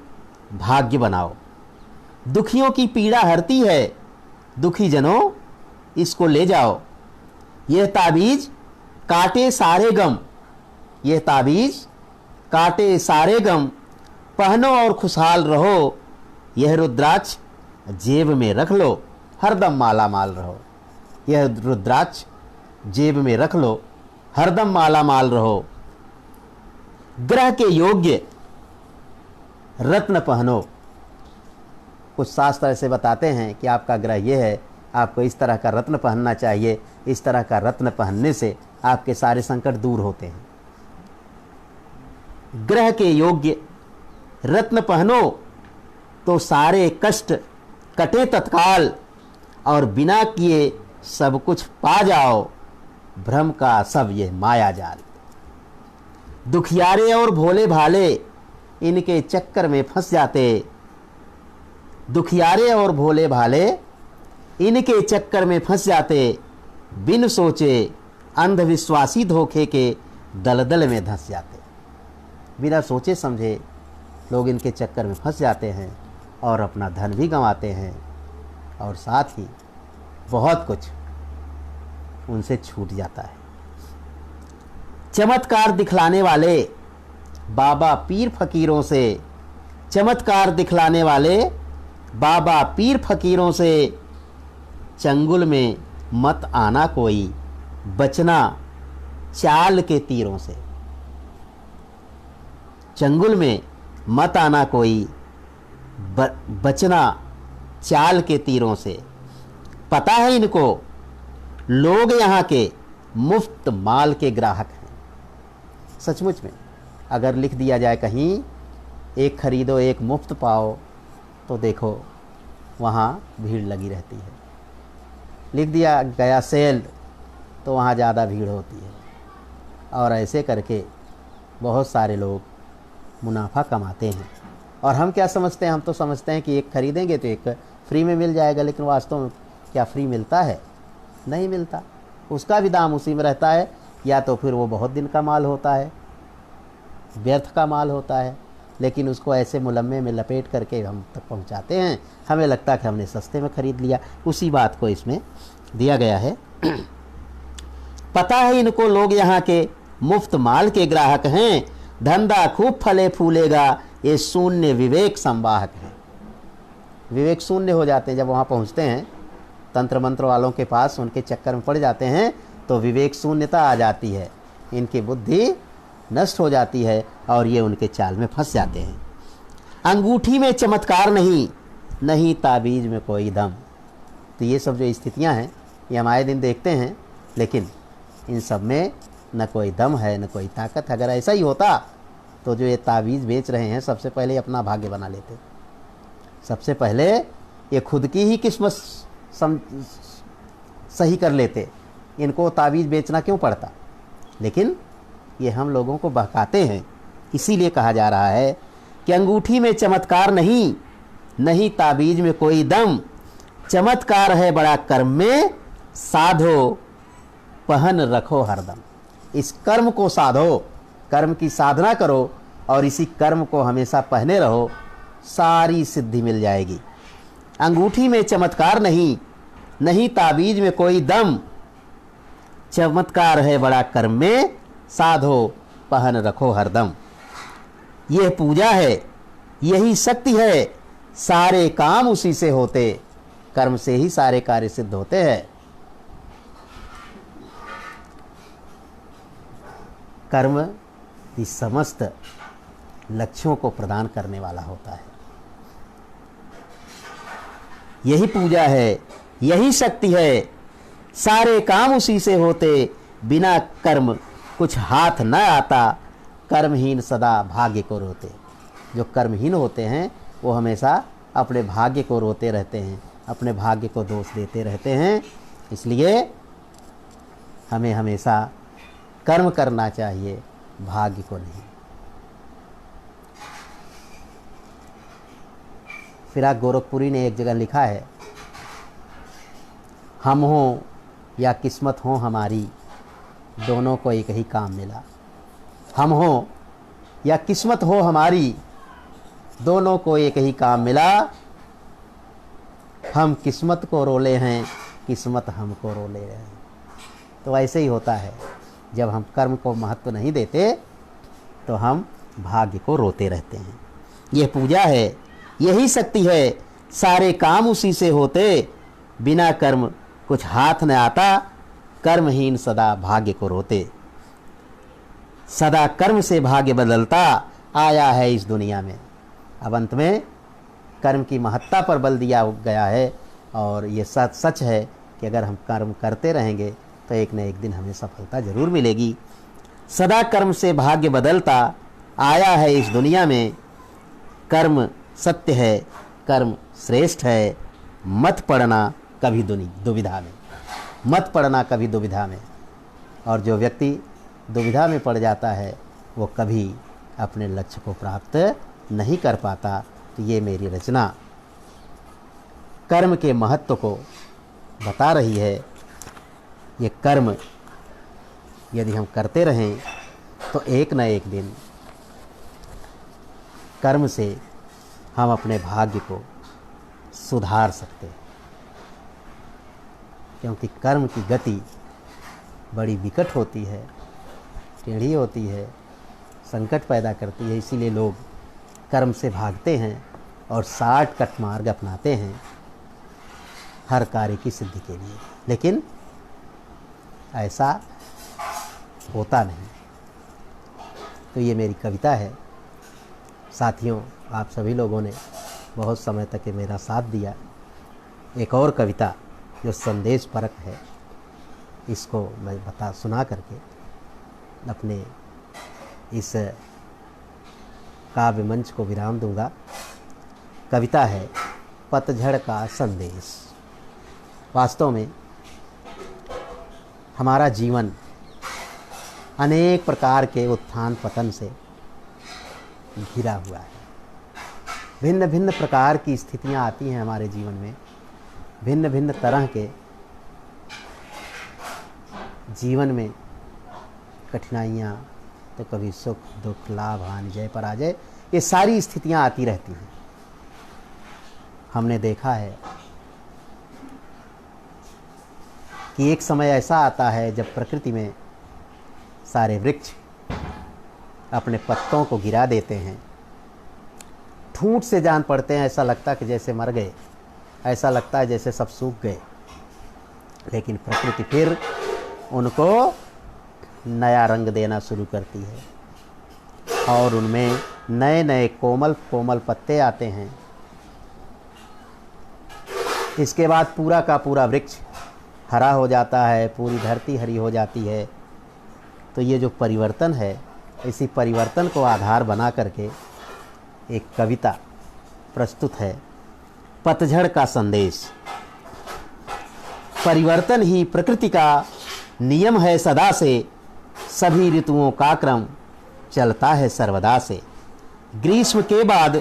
भाग्य बनाओ। दुखियों की पीड़ा हरती है, दुखी जनों इसको ले जाओ। यह ताबीज काटे सारे गम, यह ताबीज काटे सारे गम, पहनो और खुशहाल रहो। यह रुद्राक्ष जेब में रख लो, हरदम माला माल रहो। यह रुद्राक्ष जेब में रख लो, हरदम माला माल रहो। ग्रह के योग्य रत्न पहनो। कुछ शास्त्र ऐसे बताते हैं कि आपका ग्रह ये है, आपको इस तरह का रत्न पहनना चाहिए, इस तरह का रत्न पहनने से आपके सारे संकट दूर होते हैं। ग्रह के योग्य रत्न पहनो तो सारे कष्ट कटे तत्काल, और बिना किए सब कुछ पा जाओ। भ्रम का सब ये माया जाल। दुखियारे और भोले भाले इनके चक्कर में फंस जाते, दुखियारे और भोले भाले इनके चक्कर में फंस जाते, बिन सोचे अंधविश्वासी धोखे के दलदल में धंस जाते। बिना सोचे समझे लोग इनके चक्कर में फंस जाते हैं और अपना धन भी गंवाते हैं और साथ ही बहुत कुछ उनसे छूट जाता है। चमत्कार दिखलाने वाले बाबा पीर फकीरों से, चमत्कार दिखलाने वाले बाबा पीर फकीरों से चंगुल में मत आना कोई, बचना चाल के तीरों से। चंगुल में मत आना कोई, बचना चाल के तीरों से। पता है इनको लोग यहाँ के मुफ्त माल के ग्राहक हैं। सचमुच में अगर लिख दिया जाए कहीं एक खरीदो एक मुफ्त पाओ, तो देखो वहाँ भीड़ लगी रहती है। लिख दिया गया सेल, तो वहाँ ज़्यादा भीड़ होती है। और ऐसे करके बहुत सारे लोग मुनाफा कमाते हैं। और हम क्या समझते हैं, हम तो समझते हैं कि एक खरीदेंगे तो एक फ्री में मिल जाएगा, लेकिन वास्तव में क्या फ्री मिलता है? नहीं मिलता। उसका भी दाम उसी में रहता है, या तो फिर वो बहुत दिन का माल होता है, व्यर्थ का माल होता है, लेकिन उसको ऐसे मुलम्मे में लपेट करके हम तक पहुंचाते हैं, हमें लगता है कि हमने सस्ते में ख़रीद लिया। उसी बात को इसमें दिया गया है। पता है इनको लोग यहाँ के मुफ्त माल के ग्राहक हैं, धंधा खूब फले फूलेगा, ये शून्य विवेक संवाहक है। विवेक शून्य हो जाते हैं जब वहाँ पहुँचते हैं, तंत्र मंत्र वालों के पास उनके चक्कर में पड़ जाते हैं, तो विवेक शून्यता आ जाती है, इनकी बुद्धि नष्ट हो जाती है और ये उनके चाल में फंस जाते हैं। अंगूठी में चमत्कार नहीं, नहीं ताबीज में कोई दम। तो ये सब जो स्थितियां हैं ये हम आए दिन देखते हैं, लेकिन इन सब में न कोई दम है न कोई ताकत है। अगर ऐसा ही होता तो जो ये ताबीज़ बेच रहे हैं सबसे पहले अपना भाग्य बना लेते, सबसे पहले ये खुद की ही किस्मत सही कर लेते। इनको ताबीज़ बेचना क्यों पड़ता? लेकिन ये हम लोगों को बहकाते हैं। इसीलिए कहा जा रहा है कि अंगूठी में चमत्कार नहीं, नहीं ताबीज में कोई दम, चमत्कार है बड़ा कर्म में, साधो पहन रखो हरदम। इस कर्म को साधो, कर्म की साधना करो और इसी कर्म को हमेशा पहने रहो, सारी सिद्धि मिल जाएगी। अंगूठी में चमत्कार नहीं, नहीं ताबीज में कोई दम, चमत्कार है बड़ा कर्म में, साधो पहन रखो हरदम। यह पूजा है, यही शक्ति है, सारे काम उसी से होते, कर्म से ही सारे कार्य सिद्ध होते हैं। कर्म इस समस्त लक्ष्यों को प्रदान करने वाला होता है। यही पूजा है, यही शक्ति है, सारे काम उसी से होते, बिना कर्म कुछ हाथ न आता, कर्महीन सदा भाग्य को रोते। जो कर्महीन होते हैं वो हमेशा अपने भाग्य को रोते रहते हैं, अपने भाग्य को दोष देते रहते हैं। इसलिए हमें हमेशा कर्म करना चाहिए, भाग्य को नहीं। फिराक गोरखपुरी ने एक जगह लिखा है, हम हो या किस्मत हो हमारी, दोनों को एक ही काम मिला। हम हो या किस्मत हो हमारी, दोनों को एक ही काम मिला। हम किस्मत को रोले हैं, किस्मत हमको रोले हैं। तो ऐसे ही होता है, जब हम कर्म को महत्व नहीं देते तो हम भाग्य को रोते रहते हैं। यह पूजा है, यही शक्ति है, सारे काम उसी से होते, बिना कर्म कुछ हाथ न आता, कर्महीन सदा भाग्य को रोते। सदा कर्म से भाग्य बदलता आया है इस दुनिया में। अब अंत में कर्म की महत्ता पर बल दिया गया है, और ये सच है कि अगर हम कर्म करते रहेंगे तो एक न एक दिन हमें सफलता जरूर मिलेगी। सदा कर्म से भाग्य बदलता आया है इस दुनिया में। कर्म सत्य है, कर्म श्रेष्ठ है, मत पड़ना कभी दुविधा में, मत पड़ना कभी दुविधा में। और जो व्यक्ति दुविधा में पड़ जाता है वो कभी अपने लक्ष्य को प्राप्त नहीं कर पाता। तो ये मेरी रचना कर्म के महत्व को बता रही है। ये कर्म यदि हम करते रहें तो एक न एक दिन कर्म से हम अपने भाग्य को सुधार सकते हैं, क्योंकि कर्म की गति बड़ी विकट होती है, टेढ़ी होती है, संकट पैदा करती है। इसीलिए लोग कर्म से भागते हैं और शॉर्टकट मार्ग अपनाते हैं हर कार्य की सिद्धि के लिए, लेकिन ऐसा होता नहीं। तो ये मेरी कविता है। साथियों, आप सभी लोगों ने बहुत समय तक ये मेरा साथ दिया। एक और कविता जो संदेश परक है, इसको मैं सुना करके अपने इस काव्य मंच को विराम दूंगा। कविता है पतझड़ का संदेश। वास्तव में हमारा जीवन अनेक प्रकार के उत्थान पतन से घिरा हुआ है। भिन्न भिन्न प्रकार की स्थितियां आती हैं हमारे जीवन में, भिन्न भिन्न तरह के जीवन में कठिनाइयाँ, तो कभी सुख दुख, लाभ हानि, जय पराजय, ये सारी स्थितियां आती रहती हैं। हमने देखा है कि एक समय ऐसा आता है जब प्रकृति में सारे वृक्ष अपने पत्तों को गिरा देते हैं, ठूंठ से जान पड़ते हैं, ऐसा लगता है कि जैसे मर गए, ऐसा लगता है जैसे सब सूख गए। लेकिन प्रकृति फिर उनको नया रंग देना शुरू करती है और उनमें नए नए कोमल कोमल पत्ते आते हैं। इसके बाद पूरा का पूरा वृक्ष हरा हो जाता है, पूरी धरती हरी हो जाती है। तो ये जो परिवर्तन है, इसी परिवर्तन को आधार बना करके एक कविता प्रस्तुत है, पतझड़ का संदेश। परिवर्तन ही प्रकृति का नियम है सदा से, सभी ऋतुओं का क्रम चलता है सर्वदा से। ग्रीष्म के बाद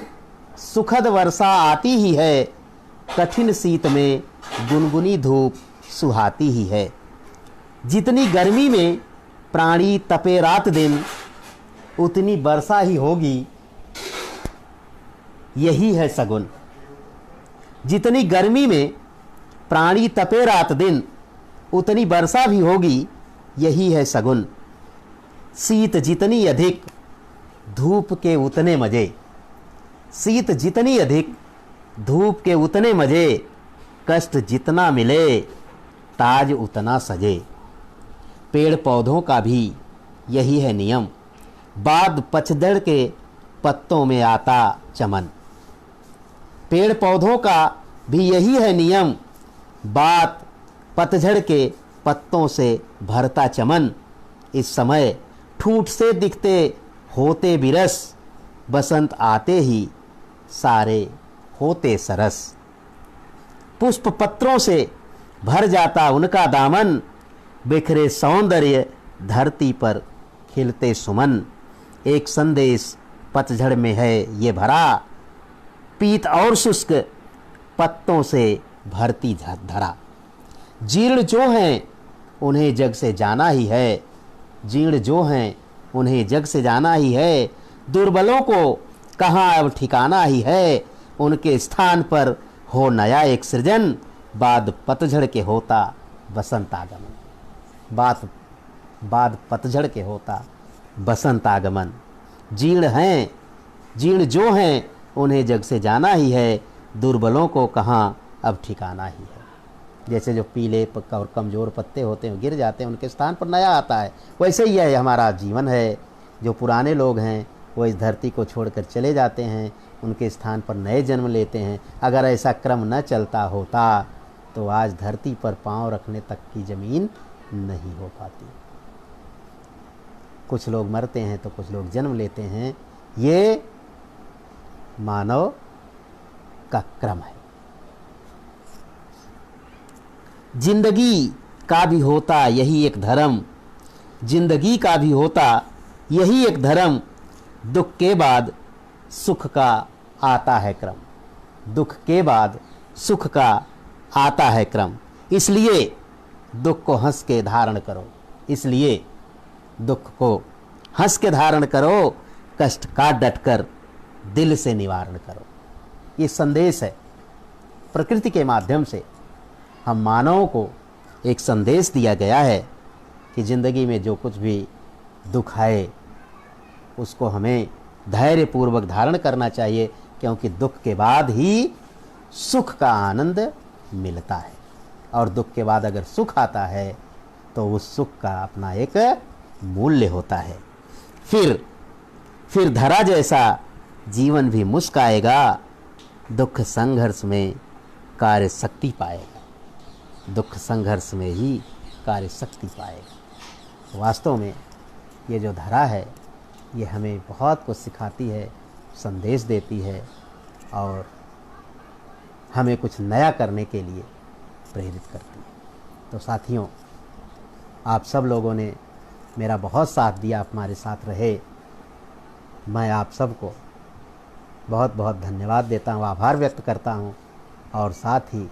सुखद वर्षा आती ही है, कठिन शीत में गुनगुनी धूप सुहाती ही है। जितनी गर्मी में प्राणी तपे रात दिन, उतनी वर्षा ही होगी यही है सगुन। जितनी गर्मी में प्राणी तपे रात दिन, उतनी वर्षा भी होगी यही है सगुन। शीत जितनी अधिक धूप के उतने मजे, शीत जितनी अधिक धूप के उतने मजे। कष्ट जितना मिले ताज उतना सजे। पेड़ पौधों का भी यही है नियम, बाद पतझड़ के पत्तों में आता चमन। पेड़ पौधों का भी यही है नियम, बात पतझड़ के पत्तों से भरता चमन। इस समय ठूंठ से दिखते होते बिरस, बसंत आते ही सारे होते सरस। पुष्प पत्रों से भर जाता उनका दामन, बिखरे सौंदर्य धरती पर खिलते सुमन। एक संदेश पतझड़ में है ये भरा, पीत और शुष्क पत्तों से भरती धरा। जीर्ण जो हैं उन्हें जग से जाना ही है, जीर्ण जो हैं उन्हें जग से जाना ही है। दुर्बलों को कहाँ अब ठिकाना ही है, उनके स्थान पर हो नया एक सृजन। बाद पतझड़ के होता बसंत आगमन, बाद पतझड़ के होता बसंत आगमन। जीर्ण जो हैं उन्हें जग से जाना ही है, दुर्बलों को कहाँ अब ठिकाना ही है। जैसे जो पीले और कमज़ोर पत्ते होते हैं गिर जाते हैं, उनके स्थान पर नया आता है, वैसे ही है हमारा जीवन है। जो पुराने लोग हैं वो इस धरती को छोड़कर चले जाते हैं, उनके स्थान पर नए जन्म लेते हैं। अगर ऐसा क्रम न चलता होता तो आज धरती पर पांव रखने तक की ज़मीन नहीं हो पाती। कुछ लोग मरते हैं तो कुछ लोग जन्म लेते हैं, ये मानव का क्रम है। जिंदगी का भी होता यही एक धर्म,
जिंदगी का भी होता यही एक धर्म, दुख के बाद सुख का आता है क्रम, दुख के बाद सुख का आता है क्रम। इसलिए दुख को हंस के धारण करो, इसलिए दुख को हंस के धारण करो, कष्ट का डटकर दिल से निवारण करो। ये संदेश है। प्रकृति के माध्यम से हम मानवों को एक संदेश दिया गया है कि ज़िंदगी में जो कुछ भी दुख है उसको हमें धैर्यपूर्वक धारण करना चाहिए, क्योंकि दुख के बाद ही सुख का आनंद मिलता है। और दुख के बाद अगर सुख आता है तो उस सुख का अपना एक मूल्य होता है। फिर धरा जैसा जीवन भी मुस्काएगा, दुख संघर्ष में कार्य शक्ति पाएगा, दुख संघर्ष में ही कार्य शक्ति पाएगा। वास्तव में ये जो धरा है ये हमें बहुत कुछ सिखाती है, संदेश देती है और हमें कुछ नया करने के लिए प्रेरित करती है। तो साथियों, आप सब लोगों ने मेरा बहुत साथ दिया, आप हमारे साथ रहे। मैं आप सबको बहुत बहुत धन्यवाद देता हूँ, आभार व्यक्त करता हूँ। और साथ ही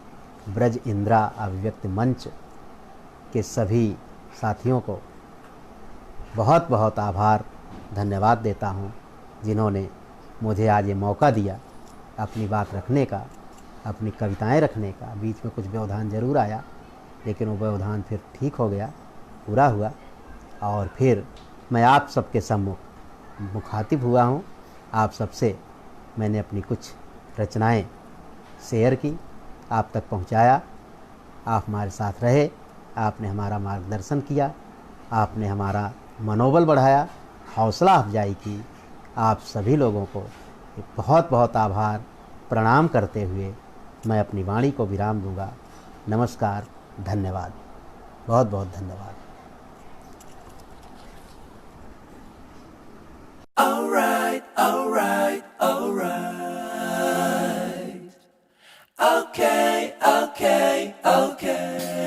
ब्रज इंदिरा अभिव्यक्ति मंच के सभी साथियों को बहुत बहुत आभार धन्यवाद देता हूँ, जिन्होंने मुझे आज ये मौका दिया अपनी बात रखने का, अपनी कविताएं रखने का। बीच में कुछ व्यवधान ज़रूर आया, लेकिन वो व्यवधान फिर ठीक हो गया, पूरा हुआ। और फिर मैं आप सबके सम्मुख मुखातिब हुआ हूँ। आप सबसे मैंने अपनी कुछ रचनाएं शेयर की, आप तक पहुँचाया। आप हमारे साथ रहे, आपने हमारा मार्गदर्शन किया, आपने हमारा मनोबल बढ़ाया, हौसला अफजाई की। आप सभी लोगों को बहुत बहुत आभार प्रणाम करते हुए मैं अपनी वाणी को विराम दूंगा। नमस्कार, धन्यवाद, बहुत बहुत धन्यवाद।